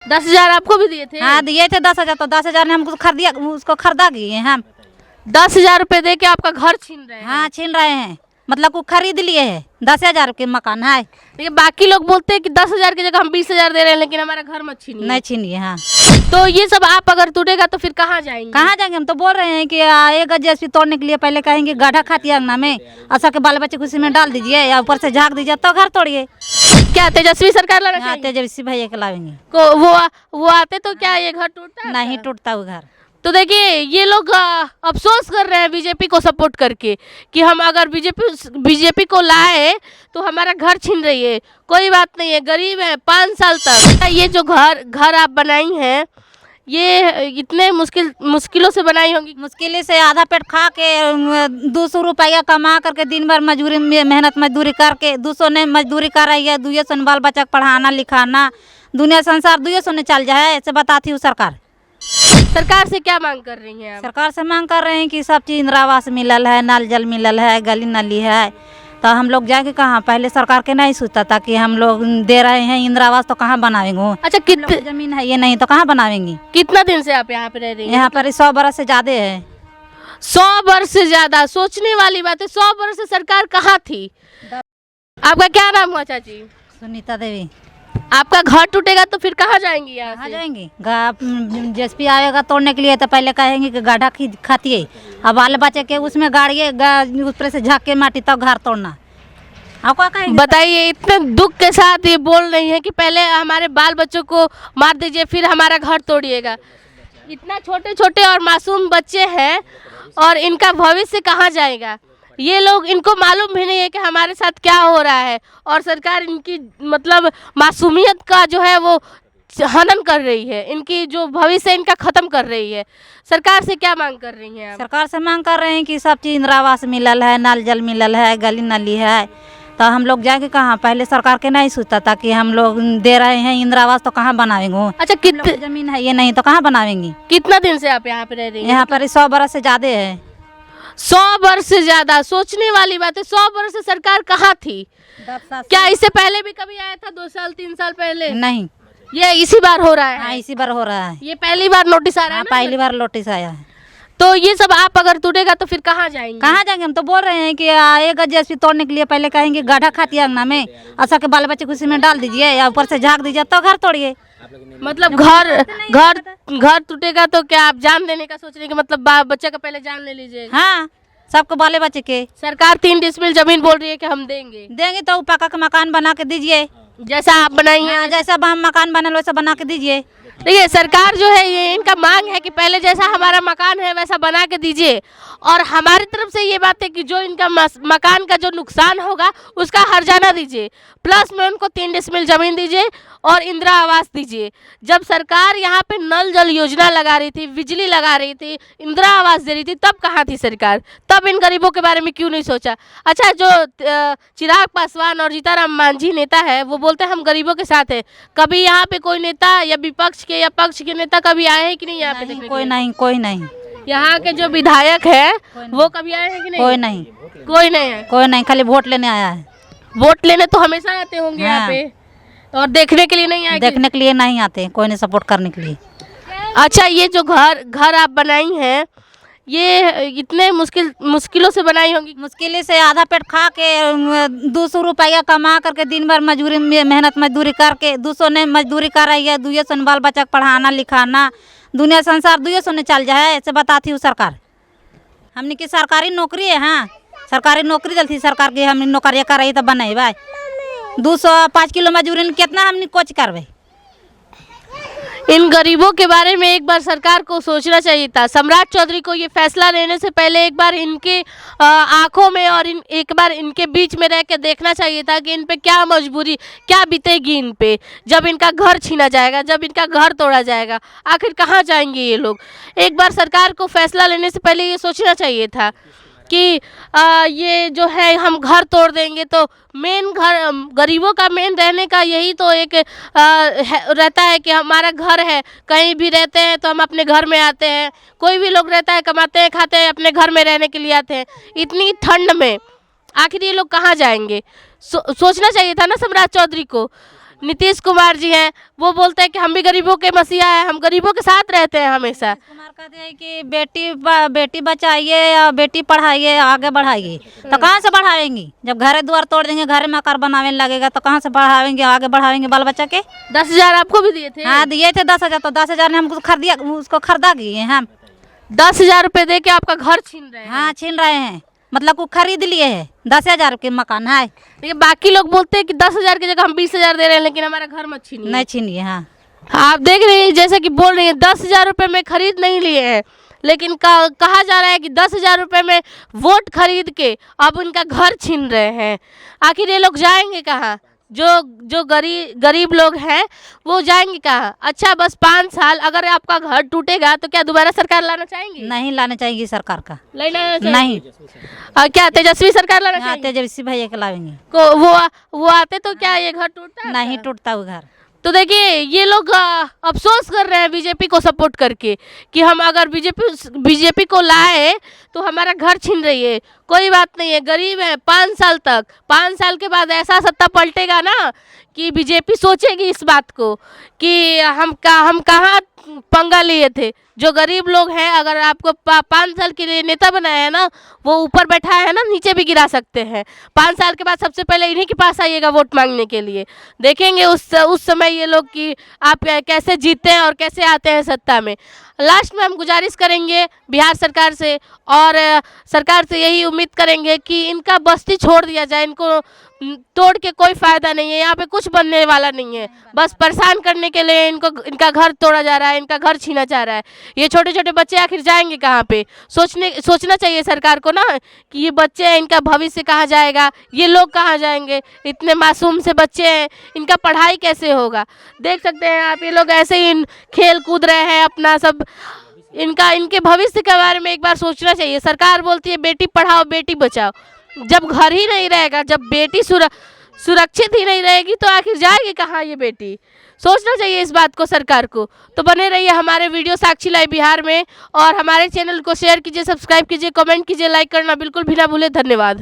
10,000 आपको भी दिए थे? हाँ दिए थे 10,000, तो 10,000 ने हमको खरीदिया, उसको खरीदा किए हम। 10,000 रुपए दे के आपका घर छीन रहे हैं? हाँ छीन रहे हैं, मतलब को खरीद लिए है। 10,000 के मकान है, लेकिन बाकी लोग बोलते हैं कि 10,000 की जगह हम 20,000 दे रहे हैं, लेकिन हमारा घर मत छीनिए। नहीं छीनिए। हाँ तो ये सब आप अगर टूटेगा तो फिर कहाँ जाएंगे? कहाँ जाएंगे? हम तो बोल रहे हैं कि आएगा जेसीबी तोड़ने के लिए, पहले कहेंगे गड्ढा खाती है अंगना में, अच्छा के बाल बच्चे को उसी में डाल दीजिए या ऊपर से झाँक दीजिए तो घर तोड़िए। क्या तेजस्वी सरकार लाना हाँ चाहिए? तेजस्वी भैया के लाएंगे। को वो आते तो क्या ये घर टूटता? नहीं टूटता वो घर। तो देखिए ये लोग अफसोस कर रहे हैं बीजेपी को सपोर्ट करके कि हम अगर बीजेपी को लाए तो हमारा घर छीन रही है। कोई बात नहीं है, गरीब है 5 साल तक। ये जो घर आप बनाई हैं ये इतने मुश्किलों से बनाई होंगी? मुश्किल से आधा पेट खा के 200 रुपया कमा करके दिन भर मजदूरी मेहनत मजदूरी करके 200 ने मजदूरी कर रही है, 200 ने बाल बच्चा पढ़ाना लिखाना, दुनिया संसार 200 ने चल जाए ऐसे बताती हूँ। सरकार से क्या मांग कर रही हैं आप? सरकार से मांग कर रहे हैं कि सब चीज़ इंदिरा आवास मिलल है, नल जल मिलल है, गली नली है, तो हम लोग जाके कहाँ, पहले सरकार के नहीं सोचता था कि हम लोग दे रहे हैं इंदिरा आवास तो कहाँ बनाएंगे। अच्छा कितने जमीन है ये नहीं तो कहाँ बनावेंगी। कितना दिन से आप यहाँ पे रह रही हैं? यहाँ पर 100 बरस से ज्यादा है। 100 वर्ष से ज्यादा, सोचने वाली बात है। 100 वर्ष से सरकार कहाँ थी? आपका क्या नाम हुआ चाची? सुनीता देवी। आपका घर टूटेगा तो फिर कहाँ जाएंगी? यहाँ कहाँ से जाएंगी? जेसीबी आएगा तोड़ने के लिए तो पहले कहेंगे कि गड्ढा खाती है, अब बाल बच्चे के उसमें गाड़िए ऊपर से झाँक के माटी तब घर तोड़ना। आपको कहेंगे? बताइए, इतने दुख के साथ ये बोल रही है कि पहले हमारे बाल बच्चों को मार दीजिए फिर हमारा घर तोड़िएगा। इतना छोटे छोटे और मासूम बच्चे हैं और इनका भविष्य कहाँ जाएगा? ये लोग, इनको मालूम भी नहीं है कि हमारे साथ क्या हो रहा है और सरकार इनकी मतलब मासूमियत का जो है वो हनन कर रही है, इनकी जो भविष्य इनका ख़त्म कर रही है। सरकार से क्या मांग कर रही हैं आप? सरकार से मांग कर रहे हैं कि सब चीज़ इंदिरा आवास मिलल है, नल जल मिलल है, गली नली है, तो हम लोग जाके कहाँ, पहले सरकार के नहीं सोचता था कि हम लोग दे रहे हैं इंदिरा आवास तो कहाँ बनावेंगे। अच्छा कितने जमीन है ये नहीं तो कहाँ बनावेंगी। कितना दिन से आप यहाँ पे रह रही हैं? यहाँ पर 100 बरस से ज्यादा है। 100 वर्ष से ज्यादा, सोचने वाली बात है। 100 वर्ष से सरकार कहाँ थी? क्या इससे पहले भी कभी आया था? 2 साल 3 साल पहले? नहीं, ये इसी बार हो रहा है? हाँ इसी बार हो रहा है। ये पहली बार नोटिस आ रहा है ना? पहली बार नोटिस आया है। तो ये सब आप अगर टूटेगा तो फिर कहाँ जाएंगे? कहाँ जाएंगे? हम तो बोल रहे हैं कि आएगा जेसीबी तोड़ने के लिए, पहले कहेंगे गड्ढा खाती है अंगना में, अच्छा के बाल बच्चे को उसी में डाल दीजिए या ऊपर से झाँक दीजिए तो घर तोड़िए। मतलब घर टूटेगा तो क्या आप जान देने का सोच रहे हैं कि मतलब बच्चे का पहले जान ले लीजिए? हाँ सबको बाले बच्चे के। सरकार 3 डिसमिल जमीन बोल रही है कि हम देंगे तो पक्का का मकान बना के दीजिए, जैसा आप बनाई हैं। हाँ, जैसा हम मकान बना वैसा बना के दीजिए। देखिए सरकार जो है ये इनका मांग है कि पहले जैसा हमारा मकान है वैसा बना के दीजिए, और हमारी तरफ से ये बात है कि जो इनका मकान का जो नुकसान होगा उसका हर्जाना दीजिए, प्लस में उनको 3 डिसमिल जमीन दीजिए और इंदिरा आवास दीजिए। जब सरकार यहाँ पे नल जल योजना लगा रही थी, बिजली लगा रही थी, इंदिरा आवास दे रही थी, तब कहाँ थी सरकार? तब इन गरीबों के बारे में क्यों नहीं सोचा? अच्छा जो चिराग पासवान और जीताराम मांझी नेता है वो बोलते हैं हम गरीबों के साथ है। कभी यहाँ पे कोई नेता या विपक्ष के या पक्ष के नेता कभी आए हैं कि नहीं यहाँ पे? कोई नहीं। यहाँ के जो विधायक है वो कभी आए हैं कि नहीं? कोई नहीं, खाली वोट लेने आया है। वोट लेने तो हमेशा आते होंगे यहाँ हाँ। पे, और देखने के लिए नहीं आए? देखने के लिए नहीं आते, कोई नहीं सपोर्ट करने के लिए। अच्छा ये जो घर आप बनाई हैं ये इतने मुश्किलों से बनाई होंगी? मुश्किल से आधा पेट खा के 200 रुपया कमा करके दिन भर मजदूरी मेहनत मजदूरी करके 200 ने मजदूरी कर रही है, 200 ने बाल बच्चा पढ़ाना लिखाना, दुनिया संसार 200 ने चल जाए ऐसे बताती हूँ। सरकार हमने की सरकारी नौकरी है, हाँ सरकारी नौकरी दलती सरकार की, हमने नौकरियाँ कर रही तो बने भाई 205 किलो मजदूरी कितना हमने कोच करवे। इन गरीबों के बारे में एक बार सरकार को सोचना चाहिए था। सम्राट चौधरी को ये फैसला लेने से पहले एक बार इनके आंखों में और एक बार इनके बीच में रह के देखना चाहिए था कि इन पे क्या मजबूरी क्या बीतेगी इन पे, जब इनका घर छीना जाएगा, जब इनका घर तोड़ा जाएगा, आखिर कहाँ जाएंगे ये लोग। एक बार सरकार को फैसला लेने से पहले ये सोचना चाहिए था कि ये जो है हम घर तोड़ देंगे तो मेन घर गरीबों का मेन रहने का यही तो एक रहता है कि हमारा घर है, कहीं भी रहते हैं तो हम अपने घर में आते हैं, कोई भी लोग रहता है कमाते हैं खाते हैं अपने घर में रहने के लिए आते हैं, इतनी ठंड में आखिर ये लोग कहाँ जाएंगे? सोचना चाहिए था ना सम्राट चौधरी को। नीतीश कुमार जी हैं, वो बोलते हैं कि हम भी गरीबों के मसीहा हैं, हम गरीबों के साथ रहते हैं हमेशा। कुमार कहते हैं कि बेटी बचाइए या बेटी पढ़ाइए आगे बढ़ाइए, तो कहाँ से बढ़ाएंगी जब घर द्वार तोड़ देंगे, घर मकान बनावे लगेगा तो कहाँ से बढ़ावेंगे आगे बढ़ावेंगे बाल बच्चा के। 10,000 आपको भी दिए थे? हाँ दिए थे 10,000, तो 10,000 ने हमको खरीदा किए हम। 10,000 रुपए दे के आपका घर छीन रहे हैं। हाँ छीन रहे हैं, मतलब को खरीद लिए है 10,000 के मकान है। लेकिन बाकी लोग बोलते हैं कि 10,000 की जगह हम 20,000 दे रहे हैं, लेकिन हमारा घर मत छीनिए। नहीं छीनिए। हाँ आप देख रहे हैं जैसे कि बोल रही हैं 10,000 रुपये में खरीद नहीं लिए हैं, लेकिन कहा जा रहा है कि 10,000 रुपये में वोट खरीद के अब उनका घर छीन रहे हैं। आखिर ये लोग जाएंगे कहाँ? जो गरीब लोग हैं वो जाएंगे कहाँ? अच्छा बस 5 साल अगर आपका घर टूटेगा तो क्या दोबारा सरकार लाना चाहेंगे? नहीं लाना चाहिए सरकार का, नहीं लाना चाहिए। नहीं। क्या तेजस्वी सरकार लाना हाँ चाहिए? तेजस्वी भैया के लावेंगे। को वो आते तो क्या ये घर टूटता? नहीं टूटता वो घर। तो देखिए ये लोग अफसोस कर रहे हैं बीजेपी को सपोर्ट करके कि हम अगर बीजेपी को लाए तो हमारा घर छीन रही है। कोई बात नहीं है, गरीब है 5 साल तक, 5 साल के बाद ऐसा सत्ता पलटेगा ना कि बीजेपी सोचेगी इस बात को कि हम कहाँ पंगा लिए थे। जो गरीब लोग हैं अगर आपको 5 साल के लिए नेता बनाया है ना, वो ऊपर बैठा है ना, नीचे भी गिरा सकते हैं। 5 साल के बाद सबसे पहले इन्हीं के पास आइएगा वोट मांगने के लिए, देखेंगे उस समय ये लोग कि आप कैसे जीतते हैं और कैसे आते हैं सत्ता में। लास्ट में हम गुजारिश करेंगे बिहार सरकार से और सरकार से यही उम्मीद करेंगे कि इनका बस्ती छोड़ दिया जाए, इनको तोड़ के कोई फ़ायदा नहीं है, यहाँ पे कुछ बनने वाला नहीं है। बस परेशान करने के लिए इनका घर तोड़ा जा रहा है, इनका घर छीना जा रहा है। ये छोटे छोटे बच्चे आखिर जाएंगे कहाँ पे? सोचना चाहिए सरकार को ना कि ये बच्चे हैं, इनका भविष्य कहाँ जाएगा, ये लोग कहाँ जाएंगे? इतने मासूम से बच्चे हैं, इनका पढ़ाई कैसे होगा? देख सकते हैं आप, ये लोग ऐसे ही खेल कूद रहे हैं अपना सब। इनके भविष्य के बारे में एक बार सोचना चाहिए। सरकार बोलती है बेटी पढ़ाओ बेटी बचाओ, जब घर ही नहीं रहेगा, जब बेटी सुरक्षित ही नहीं रहेगी तो आखिर जाएगी कहाँ ये बेटी? सोचना चाहिए इस बात को सरकार को। तो बने रहिए हमारे वीडियो साक्षी लाइव बिहार में और हमारे चैनल को शेयर कीजिए, सब्सक्राइब कीजिए, कमेंट कीजिए, लाइक करना बिल्कुल भी ना भूलें। धन्यवाद।